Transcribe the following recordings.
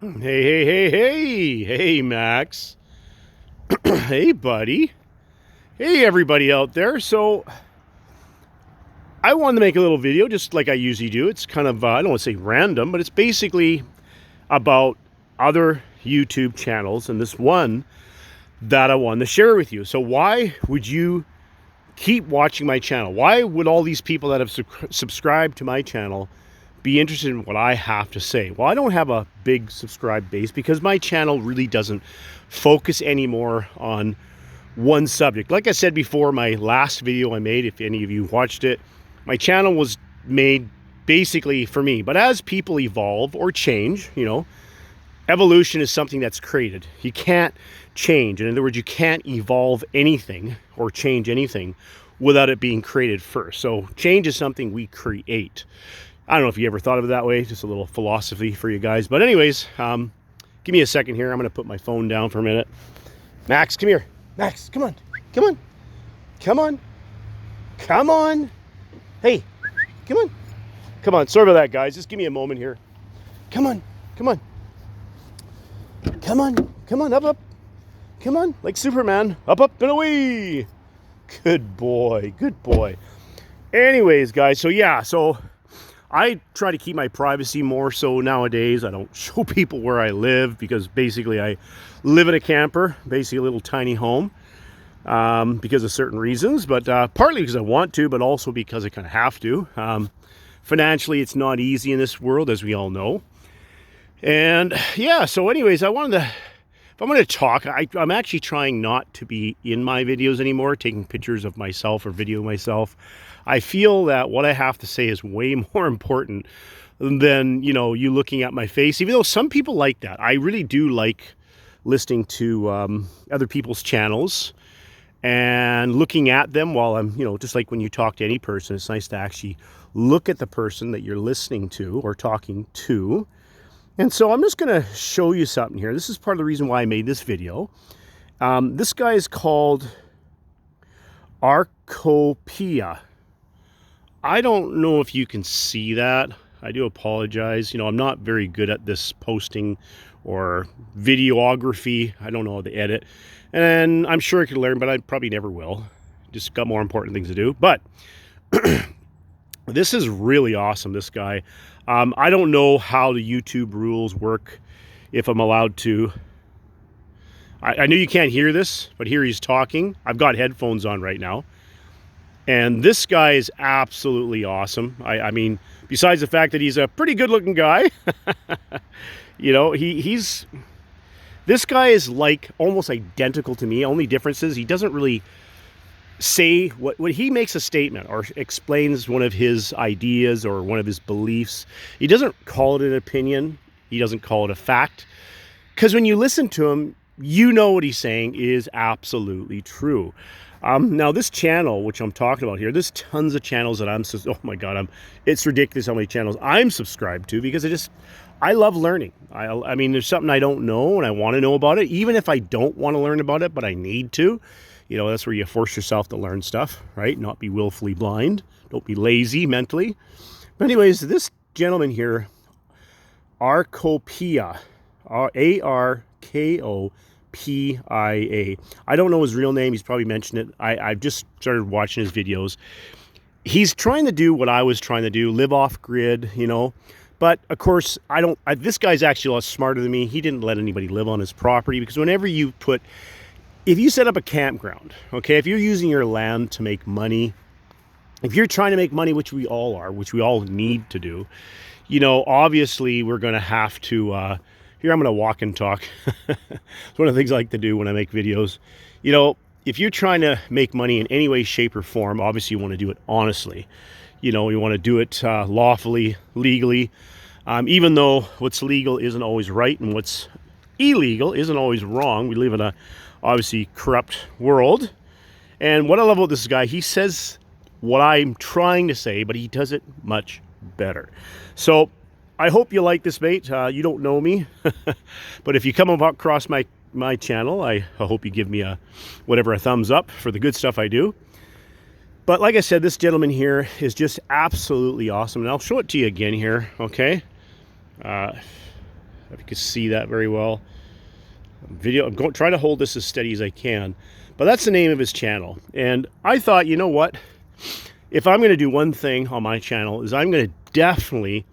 Hey, Max. Hey, buddy. Hey, everybody out there. So, I wanted to make a little video just like I usually do. It's kind of, I don't want to say random, but it's basically about other YouTube channels and this one that I wanted to share with you. So, why would you keep watching my channel? Why would all these people that have subscribed to my channel be interested in what I have to say? Well, I don't have a big subscribe base because my channel really doesn't focus anymore on one subject. Like I said before, my last video I made, if any of you watched it, my channel was made basically for me. But as people evolve or change, evolution is something that's created. You can't change. In other words, you can't evolve anything or change anything without it being created first. So change is something we create. I don't know if you ever thought of it that way, just a little philosophy for you guys. But anyways, give me a second here. I'm going to put my phone down for a minute. Max, come here. Max, come on. Come on. Come on. Come on. Hey, come on. Come on. Sorry about that, guys. Just give me a moment here. Come on. Come on. Come on. Come on. Up, up. Come on. Like Superman. Up, up, and away. Good boy. Good boy. Anyways, guys. So I try to keep my privacy more so nowadays. I don't show people where I live because basically I live in a camper, basically a little tiny home, because of certain reasons, but partly because I want to, but also because I kind of have to. Financially, it's not easy in this world, as we all know. And yeah, so anyways, if I'm going to talk, I'm actually trying not to be in my videos anymore, taking pictures of myself or video myself. I feel that what I have to say is way more important than, you looking at my face, even though some people like that. I really do like listening to other people's channels and looking at them while I'm, just like when you talk to any person, it's nice to actually look at the person that you're listening to or talking to. And so I'm just going to show you something here. This is part of the reason why I made this video. This guy is called Arcopia. I don't know if you can see that. I do apologize. I'm not very good at this posting or videography. I don't know how to edit. And I'm sure I could learn, but I probably never will. Just got more important things to do. But this is really awesome, this guy. I don't know how the YouTube rules work, if I'm allowed to. I know you can't hear this, but here he's talking. I've got headphones on right now. And this guy is absolutely awesome. I mean, besides the fact that he's a pretty good-looking guy, this guy is like almost identical to me. Only difference is he doesn't really say when he makes a statement or explains one of his ideas or one of his beliefs. He doesn't call it an opinion. He doesn't call it a fact. Because when you listen to him, you know what he's saying is absolutely true. Now this channel, which I'm talking about here, there's tons of channels that oh my God, it's ridiculous how many channels I'm subscribed to because I love learning. I mean, there's something I don't know and I want to know about it, even if I don't want to learn about it, but I need to. That's where you force yourself to learn stuff, right? Not be willfully blind. Don't be lazy mentally. But anyways, this gentleman here, Arcopia, Arkopia. I don't know his real name. He's probably mentioned it. I've just started watching his videos. He's trying to do what I was trying to do, live off grid, But of course, this guy's actually a lot smarter than me. He didn't let anybody live on his property because if you set up a campground, okay, if you're using your land to make money, if you're trying to make money, which we all are, which we all need to do, obviously we're going to have to, here I'm going to walk and talk. It's one of the things I like to do when I make videos. If you're trying to make money in any way, shape, or form, obviously you want to do it honestly. You want to do it lawfully, legally, even though what's legal isn't always right and what's illegal isn't always wrong. We live in a obviously corrupt world. And what I love about this guy, he says what I'm trying to say, but he does it much better. So I hope you like this, mate. You don't know me, but if you come across my channel, I hope you give me a thumbs up for the good stuff I do. But like I said, this gentleman here is just absolutely awesome. And I'll show it to you again here, okay? if you can see that very well. I'm trying to hold this as steady as I can. But that's the name of his channel. And I thought, you know what? If I'm going to do one thing on my channel is I'm going to definitely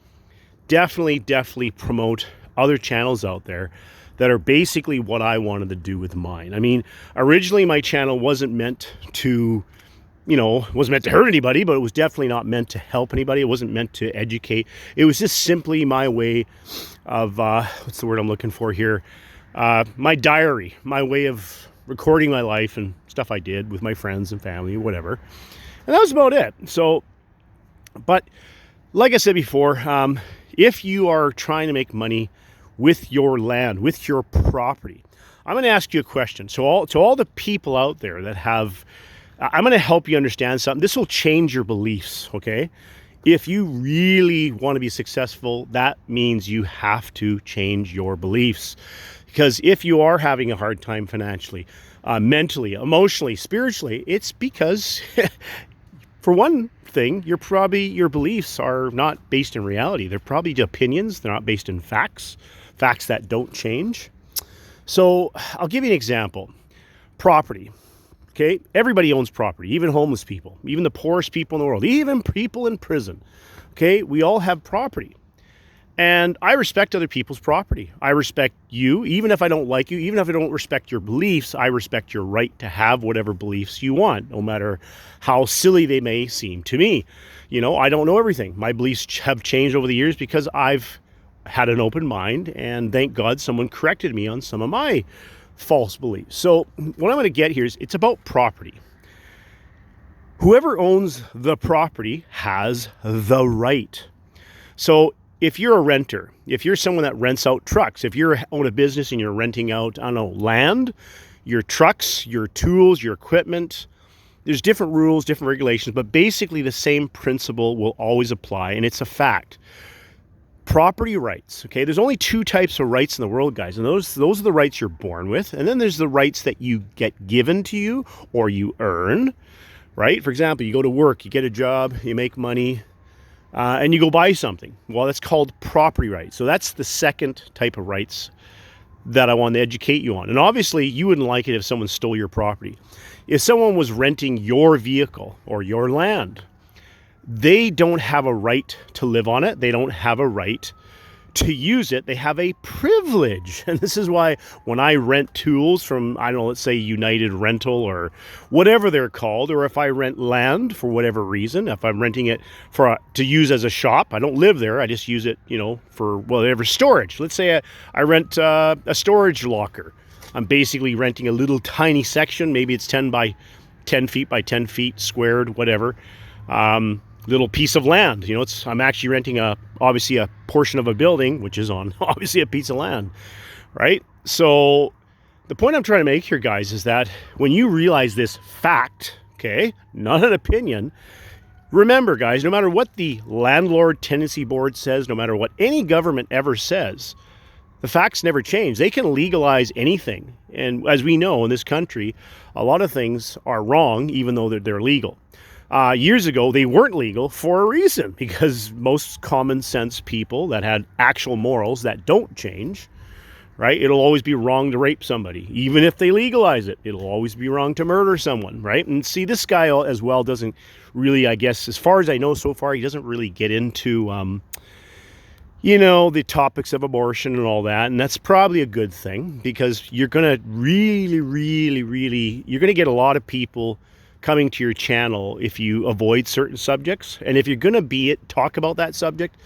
promote other channels out there that are basically what I wanted to do with mine. I mean, originally my channel wasn't meant to, wasn't meant to hurt anybody, but it was definitely not meant to help anybody. It wasn't meant to educate. It was just simply my way of, what's the word I'm looking for here? My diary, my way of recording my life and stuff I did with my friends and family, whatever. And that was about it. So, but like I said before, if you are trying to make money with your land, with your property, I'm going to ask you a question. So to all the people out there that have, I'm going to help you understand something. This will change your beliefs, okay? If you really want to be successful, that means you have to change your beliefs. Because if you are having a hard time financially, mentally, emotionally, spiritually, it's because, for one thing, your beliefs are not based in reality. They're probably opinions. They're not based in facts that don't change. So I'll give you an example. Property. Okay, everybody owns property, even homeless people, even the poorest people in the world, even people in prison. Okay, we all have property. And I respect other people's property. I respect you, even if I don't like you, even if I don't respect your beliefs, I respect your right to have whatever beliefs you want, no matter how silly they may seem to me. I don't know everything. My beliefs have changed over the years because I've had an open mind, and thank God someone corrected me on some of my false beliefs. So what I'm going to get here is it's about property. Whoever owns the property has the right. So if you're a renter, if you're someone that rents out trucks, if you own a business and you're renting out, land, your trucks, your tools, your equipment, there's different rules, different regulations, but basically the same principle will always apply, and it's a fact. Property rights, okay? There's only two types of rights in the world, guys, and those are the rights you're born with, and then there's the rights that you get given to you or you earn, right? For example, you go to work, you get a job, you make money, and you go buy something. Well, that's called property rights. So that's the second type of rights that I want to educate you on. And obviously, you wouldn't like it if someone stole your property. If someone was renting your vehicle or your land, they don't have a right to live on it. They don't have a right to use it. They have a privilege. And this is why when I rent tools from, I don't know, let's say United Rental or whatever they're called, or if I rent land for whatever reason, if I'm renting it to use as a shop, I don't live there. I just use it, for whatever storage. Let's say I rent a storage locker. I'm basically renting a little tiny section. Maybe it's 10 by 10 feet by 10 feet squared, whatever. Little piece of land. I'm actually renting obviously a portion of a building, which is on obviously a piece of land, right? So the point I'm trying to make here, guys, is that when you realize this fact, okay, not an opinion, remember, guys, no matter what the Landlord Tenancy Board says, no matter what any government ever says, the facts never change. They can legalize anything. And as we know in this country, a lot of things are wrong, even though they're legal. Years ago, they weren't legal for a reason, because most common sense people that had actual morals that don't change, right? It'll always be wrong to rape somebody. Even if they legalize it, it'll always be wrong to murder someone, right? And see, this guy as well doesn't really, I guess, as far as I know so far, he doesn't really get into, the topics of abortion and all that. And that's probably a good thing, because you're going to you're going to get a lot of people coming to your channel if you avoid certain subjects. And if you're going to talk about that subject,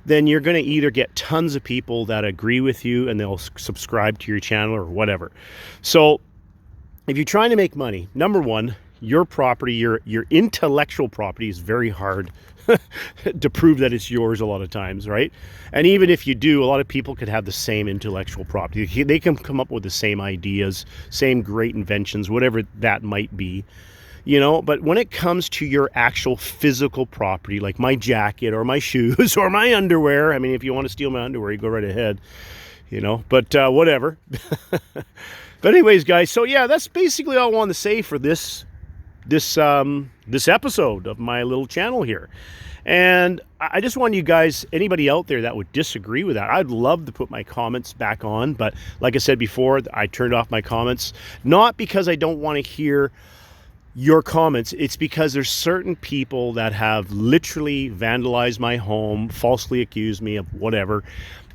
then you're going to either get tons of people that agree with you and they'll subscribe to your channel or whatever. So if you're trying to make money, number one, your property, your intellectual property is very hard to prove that it's yours a lot of times, right? And even if you do, a lot of people could have the same intellectual property. They can come up with the same ideas, same great inventions, whatever that might be. But when it comes to your actual physical property, like my jacket or my shoes or my underwear, I mean, if you want to steal my underwear, you go right ahead, but whatever. But anyways, guys, so yeah, that's basically all I wanted to say for this episode of my little channel here. And I just want you guys, anybody out there that would disagree with that, I'd love to put my comments back on. But like I said before, I turned off my comments, not because I don't want to hear your comments. It's because there's certain people that have literally vandalized my home, falsely accused me of whatever.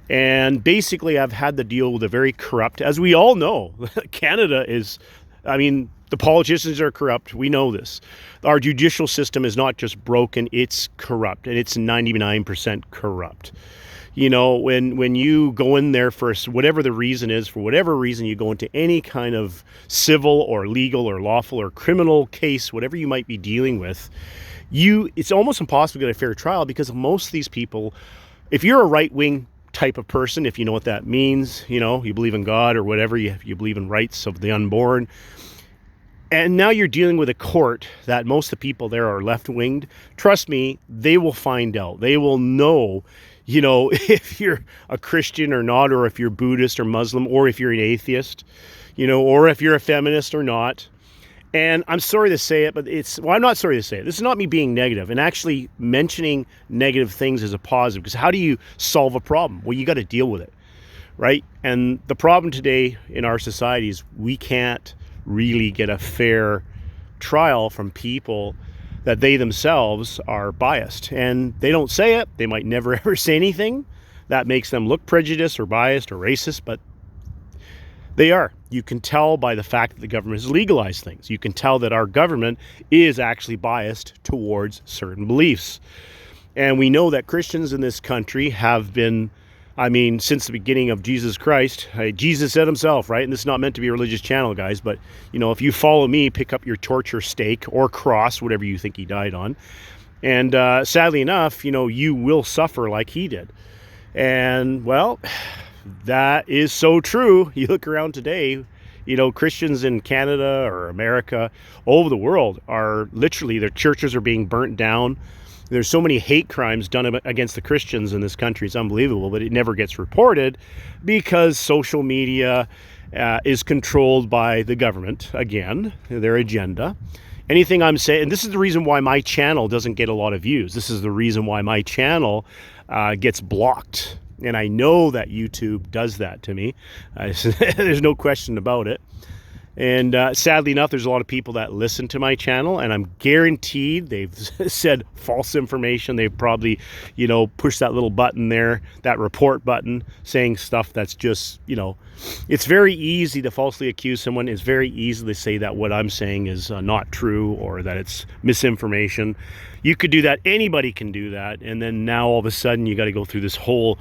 And basically I've had to deal with a very corrupt, as we all know, Canada is, I mean, the politicians are corrupt. We know this. Our judicial system is not just broken, it's corrupt, and it's 99% corrupt. You know, when you go in there for whatever the reason is, for whatever reason you go into any kind of civil or legal or lawful or criminal case, whatever you might be dealing with, it's almost impossible to get a fair trial, because most of these people, if you're a right-wing type of person, if you know what that means, you know, you believe in God or whatever, you believe in rights of the unborn, and now you're dealing with a court that most of the people there are left-winged, trust me, they will find out. They will know, you know, if you're a Christian or not, or if you're Buddhist or Muslim, or if you're an atheist, you know, or if you're a feminist or not. And I'm sorry to say it, but I'm not sorry to say it. This is not me being negative, and actually mentioning negative things is a positive, because how do you solve a problem? Well, you got to deal with it, right? And the problem today in our society is we can't really get a fair trial from people that they themselves are biased, and they don't say it. They might never ever say anything that makes them look prejudiced or biased or racist, but they are. You can tell by the fact that the government has legalized things. You can tell that our government is actually biased towards certain beliefs. And we know that Christians in this country have been, I mean, since the beginning of Jesus Christ. Jesus said himself, right? And this is not meant to be a religious channel, guys, but, you know, if you follow me, pick up your torch or stake or cross, whatever you think he died on. And sadly enough, you know, you will suffer like he did. And, well, that is so true. You look around today, you know, Christians in Canada or America, all over the world, are literally, their churches are being burnt down. There's so many hate crimes done against the Christians in this country. It's unbelievable, but it never gets reported because social media is controlled by the government, again, their agenda. Anything I'm saying, and this is the reason why my channel doesn't get a lot of views. This is the reason why my channel gets blocked. And I know that YouTube does that to me. There's no question about it. And sadly enough, there's a lot of people that listen to my channel, and I'm guaranteed they've said false information. They've probably, you know, pushed that little button there, that report button, saying stuff that's just, you know, it's very easy to falsely accuse someone. It's very easy to say that what I'm saying is not true, or that it's misinformation. You could do that. Anybody can do that. And then now all of a sudden you got to go through this whole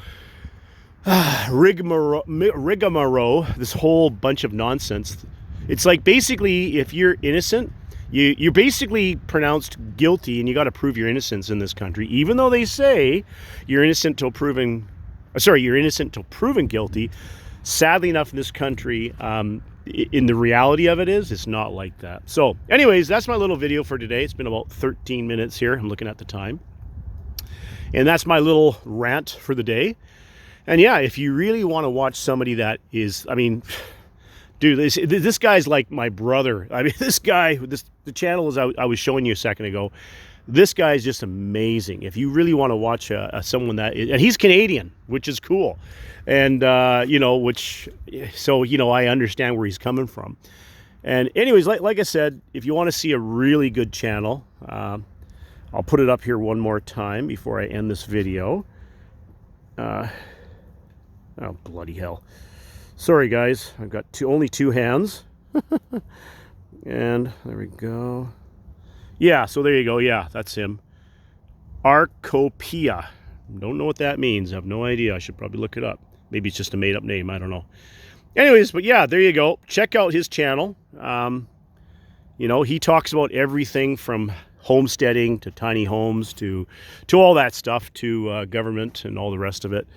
rigmarole, this whole bunch of nonsense. It's like, basically, if you're innocent, you're basically pronounced guilty, and you got to prove your innocence in this country, even though they say you're innocent till proven guilty. Sadly enough, in this country, in the reality of it is, it's not like that. So anyways, that's my little video for today. It's been about 13 minutes here. I'm looking at the time. And that's my little rant for the day. And yeah, if you really want to watch somebody that is, I mean, dude, this guy's like my brother. I mean, this guy, the channel I was showing you a second ago, this guy is just amazing. If you really want to watch someone that is, and he's Canadian, which is cool. And, you know, so, you know, I understand where he's coming from. And anyways, like I said, if you want to see a really good channel, I'll put it up here one more time before I end this video. Oh, bloody hell. Sorry, guys. I've got only two hands. And there we go. Yeah, so there you go. Yeah, that's him. Arcopia. Don't know what that means. I have no idea. I should probably look it up. Maybe it's just a made-up name. I don't know. Anyways, but yeah, there you go. Check out his channel. You know, he talks about everything from homesteading to tiny homes to all that stuff, to government and all the rest of it,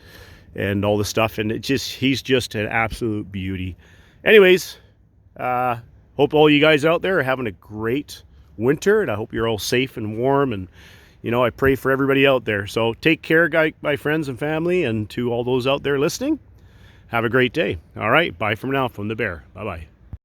and all the stuff. And he's just an absolute beauty. Anyways, hope all you guys out there are having a great winter, and I hope you're all safe and warm, and you know, I pray for everybody out there. So take care, my friends and family, and to all those out there listening, have a great day. All right, bye from now from the bear. Bye-bye.